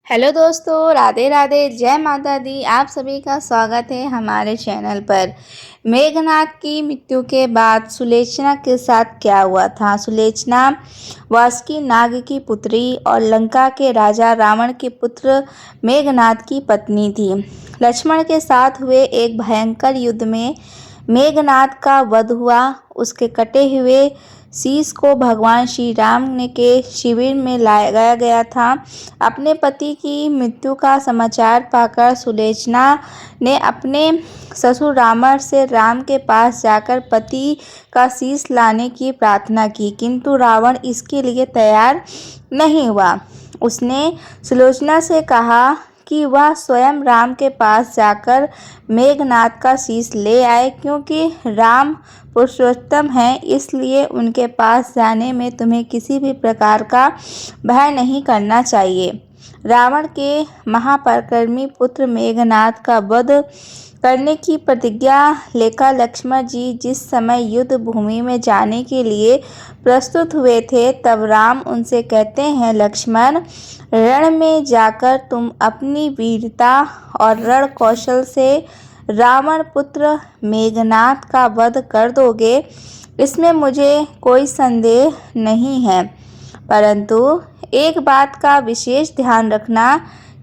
Hello दोस्तों, राधे राधे, जय माता दी। आप सभी का स्वागत है हमारे चैनल पर। मेघनाद की मृत्यु के बाद सुलोचना के साथ क्या हुआ था? सुलोचना वासुकी नाग की पुत्री और लंका के राजा रावण के पुत्र मेघनाद की पत्नी थी। लक्ष्मण के साथ हुए एक भयंकर युद्ध में मेघनाद का वध हुआ। उसके कटे हुए शीश को भगवान श्री राम ने के शिविर में लगाया गया था। अपने पति की मृत्यु का समाचार पाकर सुलोचना ने अपने ससुर रावण से राम के पास जाकर पति का शीश लाने की प्रार्थना की, किंतु रावण इसके लिए तैयार नहीं हुआ। उसने सुलोचना से कहा कि वह स्वयं राम के पास जाकर मेघनाद का शीश ले आए, क्योंकि राम पुरुषोत्तम हैं, इसलिए उनके पास जाने में तुम्हें किसी भी प्रकार का भय नहीं करना चाहिए। रावण के महापराक्रमी पुत्र मेघनाद का वध करने की प्रतिज्ञा लेकर लक्ष्मण जी जिस समय युद्ध भूमि में जाने के लिए प्रस्तुत हुए थे, तब राम उनसे कहते हैं, लक्ष्मण, रण में जाकर तुम अपनी वीरता और रण कौशल से रावण पुत्र मेघनाद का वध कर दोगे, इसमें मुझे कोई संदेह नहीं है। परंतु एक बात का विशेष ध्यान रखना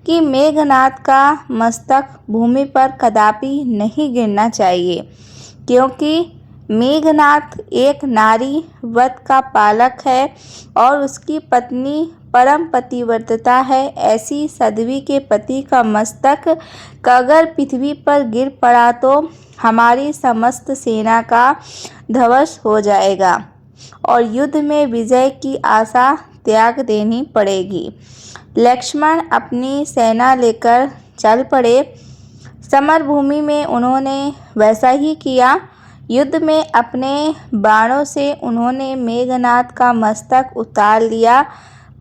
कि मेघनाद का मस्तक भूमि पर कदापि नहीं गिरना चाहिए, क्योंकि मेघनाद एक नारी वध का पालक है और उसकी पत्नी परम पतिव्रता है। ऐसी साध्वी के पति का मस्तक अगर पृथ्वी पर गिर पड़ा तो हमारी समस्त सेना का ध्वंस हो जाएगा और युद्ध में विजय की आशा त्याग देनी पड़ेगी। लक्ष्मण अपनी सेना लेकर चल पड़े। समरभूमि में उन्होंने वैसा ही किया। युद्ध में अपने बाणों से उन्होंने मेघनाद का मस्तक उतार लिया,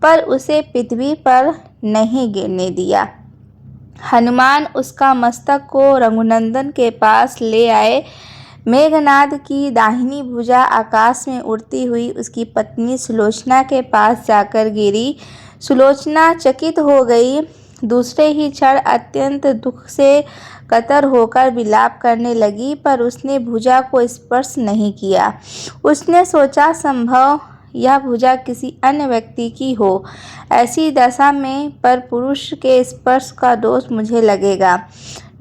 पर उसे पृथ्वी पर नहीं गिरने दिया। हनुमान उसका मस्तक को रघुनंदन के पास ले आए। मेघनाद की दाहिनी भुजा आकाश में उड़ती हुई उसकी पत्नी सुलोचना के पास जाकर गिरी। सुलोचना चकित हो गई। दूसरे ही क्षण अत्यंत दुख से कतर होकर विलाप करने लगी, पर उसने भुजा को स्पर्श नहीं किया। उसने सोचा, संभव यह भुजा किसी अन्य व्यक्ति की हो। ऐसी दशा में पर पुरुष के स्पर्श का दोष मुझे लगेगा।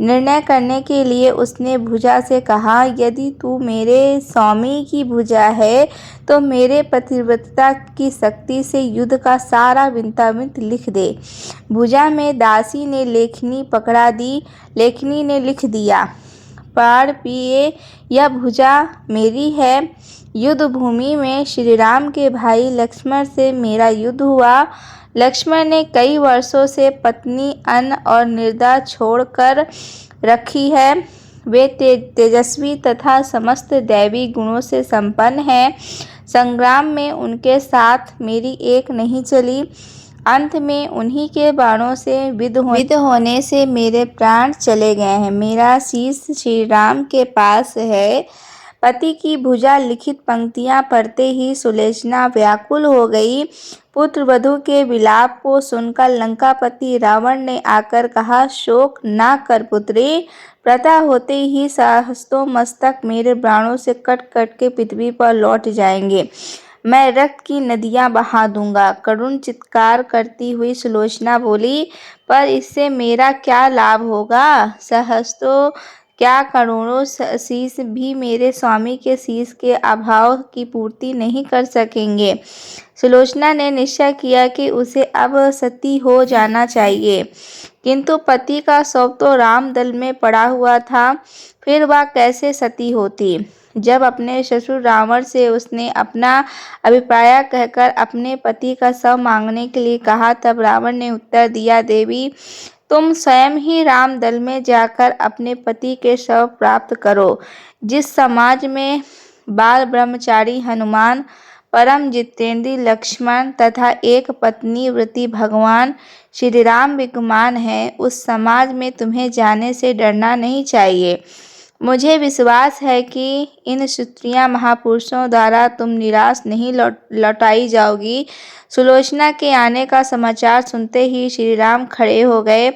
निर्णय करने के लिए उसने भुजा से कहा, यदि तू मेरे स्वामी की भुजा है तो मेरे पतिव्रता की शक्ति से युद्ध का सारा वृत्तांत लिख दे। भुजा में दासी ने लेखनी पकड़ा दी। लेखनी ने लिख दिया, प्राण प्रिय, यह भुजा मेरी है। युद्ध भूमि में श्री राम के भाई लक्ष्मण से मेरा युद्ध हुआ। लक्ष्मण ने कई वर्षों से पत्नी, अन्न और निद्रा छोड़कर रखी है। वे तेजस्वी तथा समस्त दैवी गुणों से संपन्न हैं। संग्राम में उनके साथ मेरी एक नहीं चली। अंत में उन्हीं के बाणों से विद्ध होने से मेरे प्राण चले गए हैं। मेरा शीश श्री राम के पास है। पति की भुजा लिखित पंक्तियां पढ़ते ही सुलोचना व्याकुल हो गई। पुत्र वधू के विलाप को सुनकर लंकापति रावण ने आकर कहा, शोक ना कर पुत्री, प्रातः होते ही सहस्त्रों मस्तक मेरे बाणों से कट कट के पृथ्वी पर लौट जाएंगे। मैं रक्त की नदियां बहा दूंगा। करुण चित्कार करती हुई सुलोचना बोली, पर इससे मेरा क्या लाभ होगा? सहस्त्रों क्या करोड़ों शीश भी मेरे स्वामी के शीश के अभाव की पूर्ति नहीं कर सकेंगे। सुलोचना ने निश्चय किया कि उसे अब सती हो जाना चाहिए, किंतु पति का शव तो रामदल में पड़ा हुआ था, फिर वह कैसे सती होती? जब अपने ससुर रावण से उसने अपना अभिप्राय कहकर अपने पति का शव मांगने के लिए कहा, तब रावण ने उत्तर दिया, देवी, तुम स्वयं ही रामदल में जाकर अपने पति के शव प्राप्त करो। जिस समाज में बाल ब्रह्मचारी हनुमान, परम जितेंद्रिय लक्ष्मण तथा एक पत्नी व्रती भगवान श्री राम विद्यमान हैं, उस समाज में तुम्हें जाने से डरना नहीं चाहिए। मुझे विश्वास है कि इन क्षत्रिय महापुरुषों द्वारा तुम निराश नहीं लौटाई जाओगी। सुलोचना के आने का समाचार सुनते ही श्री राम खड़े हो गए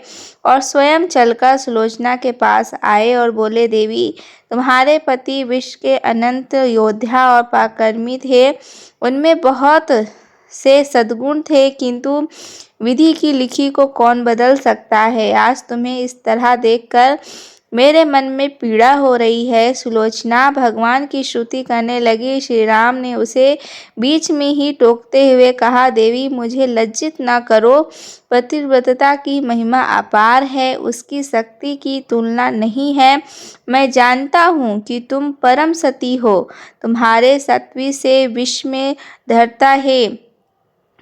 और स्वयं चलकर सुलोचना के पास आए और बोले, देवी, तुम्हारे पति विश्व के अनंत योद्धा और पराक्रमी थे। उनमें बहुत से सद्गुण थे, किंतु विधि की लिखी को कौन बदल सकता है। आज तुम्हें इस तरह देखकर मेरे मन में पीड़ा हो रही है। सुलोचना भगवान की स्तुति करने लगी। श्री राम ने उसे बीच में ही टोकते हुए कहा, देवी, मुझे लज्जित न करो। पतिव्रता की महिमा अपार है, उसकी शक्ति की तुलना नहीं है। मैं जानता हूँ कि तुम परम सती हो, तुम्हारे सत्वी से विश्व में धरता है।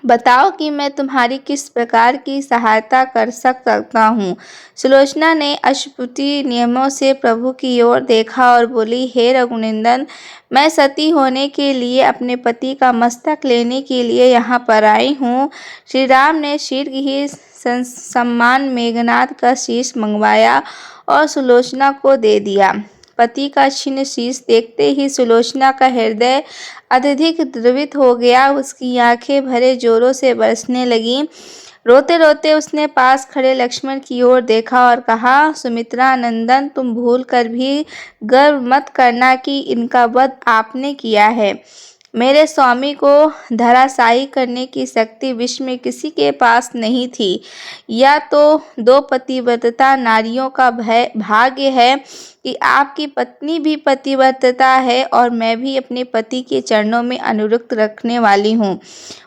बताओ कि मैं तुम्हारी किस प्रकार की सहायता कर सकता हूँ। सुलोचना ने अश्रुपूरित नियमों से प्रभु की ओर देखा और बोली, हे रघुनंदन, मैं सती होने के लिए अपने पति का मस्तक लेने के लिए यहाँ पर आई हूँ। श्री राम ने शीघ्र ही सम्मान मेघनाद का शीश मंगवाया और सुलोचना को दे दिया। पति का छिन्न शीश देखते ही सुलोचना का हृदय अत्यधिक द्रवित हो गया। उसकी आंखें भरे जोरों से बरसने लगीं। रोते रोते उसने पास खड़े लक्ष्मण की ओर देखा और कहा, सुमित्रा नंदन, तुम भूल कर भी गर्व मत करना कि इनका वध आपने किया है। मेरे स्वामी को धराशायी करने की शक्ति विश्व में किसी के पास नहीं थी। या तो दो पतिव्रता नारियों का भाग्य है कि आपकी पत्नी भी पतिव्रता है और मैं भी अपने पति के चरणों में अनुरक्त रखने वाली हूँ,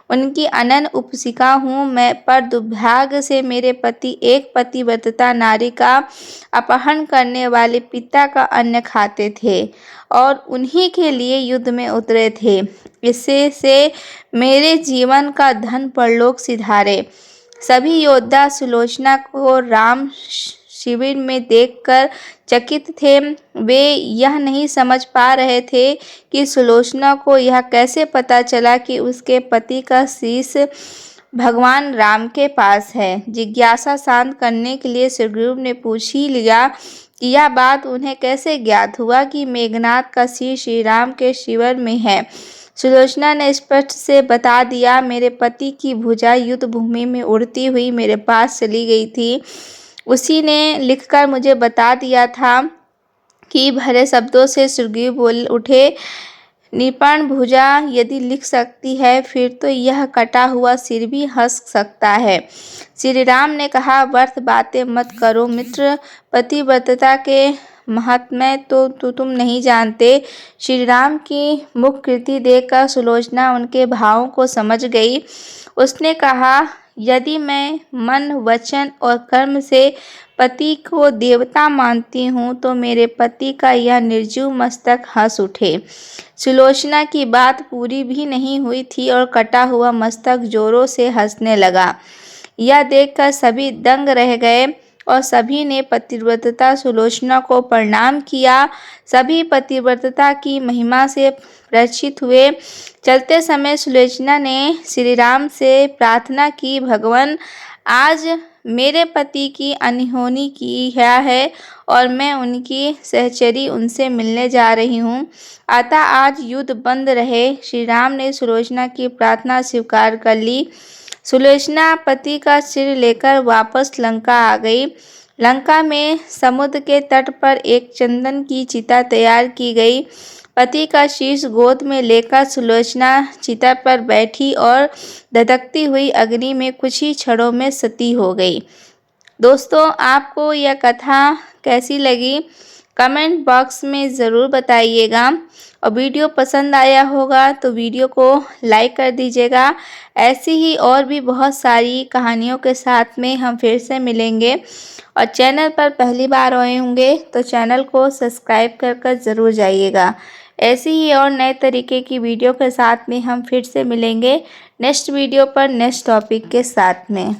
उनकी अनन्य उपासिका हूँ मैं। पर दुर्भाग्य से मेरे पति एक पतिव्रता नारी का अपहरण करने वाले पिता का अन्न खाते थे और उन्हीं के लिए युद्ध में उतरे थे। इससे से मेरे जीवन का धन परलोक सिधारे। सभी योद्धा सुलोचना को राम शिविर में देखकर चकित थे। वे यह नहीं समझ पा रहे थे कि सुलोचना को यह कैसे पता चला कि उसके पति का शीश भगवान राम के पास है। जिज्ञासा शांत करने के लिए सुग्रीव ने पूछ ही लिया कि यह बात उन्हें कैसे ज्ञात हुआ कि मेघनाद का शीश श्री राम के शिविर में है। सुलोचना ने स्पष्ट से बता दिया, मेरे पति की भुजा युद्ध भूमि में उड़ती हुई मेरे पास चली गई थी। उसी ने लिखकर मुझे बता दिया था कि भरे शब्दों से सुग्रीव बोल उठे, निपुण भुजा यदि लिख सकती है, फिर तो यह कटा हुआ सिर भी हंस सकता है। श्री राम ने कहा, व्यर्थ बातें मत करो मित्र, पतिव्रता के महात्म्य तो तुम नहीं जानते। श्री राम की मुख कृति देखकर सुलोचना उनके भावों को समझ गई। उसने कहा, यदि मैं मन, वचन और कर्म से पति को देवता मानती हूँ तो मेरे पति का यह निर्जीव मस्तक हंस उठे। सुलोचना की बात पूरी भी नहीं हुई थी और कटा हुआ मस्तक जोरों से हंसने लगा। यह देखकर सभी दंग रह गए और सभी ने पतिव्रता सुलोचना को प्रणाम किया। सभी पतिव्रता की महिमा से प्रचित हुए। चलते समय सुलोचना ने श्री राम से प्रार्थना की, भगवान, आज मेरे पति की अनहोनी की है और मैं उनकी सहचरी उनसे मिलने जा रही हूँ, अतः आज युद्ध बंद रहे। श्री राम ने सुलोचना की प्रार्थना स्वीकार कर ली। सुलोचना पति का सिर लेकर वापस लंका आ गई। लंका में समुद्र के तट पर एक चंदन की चिता तैयार की गई। पति का शीश गोद में लेकर सुलोचना चिता पर बैठी और धधकती हुई अग्नि में कुछ ही क्षणों में सती हो गई। दोस्तों, आपको यह कथा कैसी लगी कमेंट बॉक्स में ज़रूर बताइएगा और वीडियो पसंद आया होगा तो वीडियो को लाइक कर दीजिएगा। ऐसी ही और भी बहुत सारी कहानियों के साथ में हम फिर से मिलेंगे और चैनल पर पहली बार आए होंगे तो चैनल को सब्सक्राइब कर ज़रूर जाइएगा। ऐसी ही और नए तरीके की वीडियो के साथ में हम फिर से मिलेंगे नेक्स्ट वीडियो पर नेक्स्ट टॉपिक के साथ में।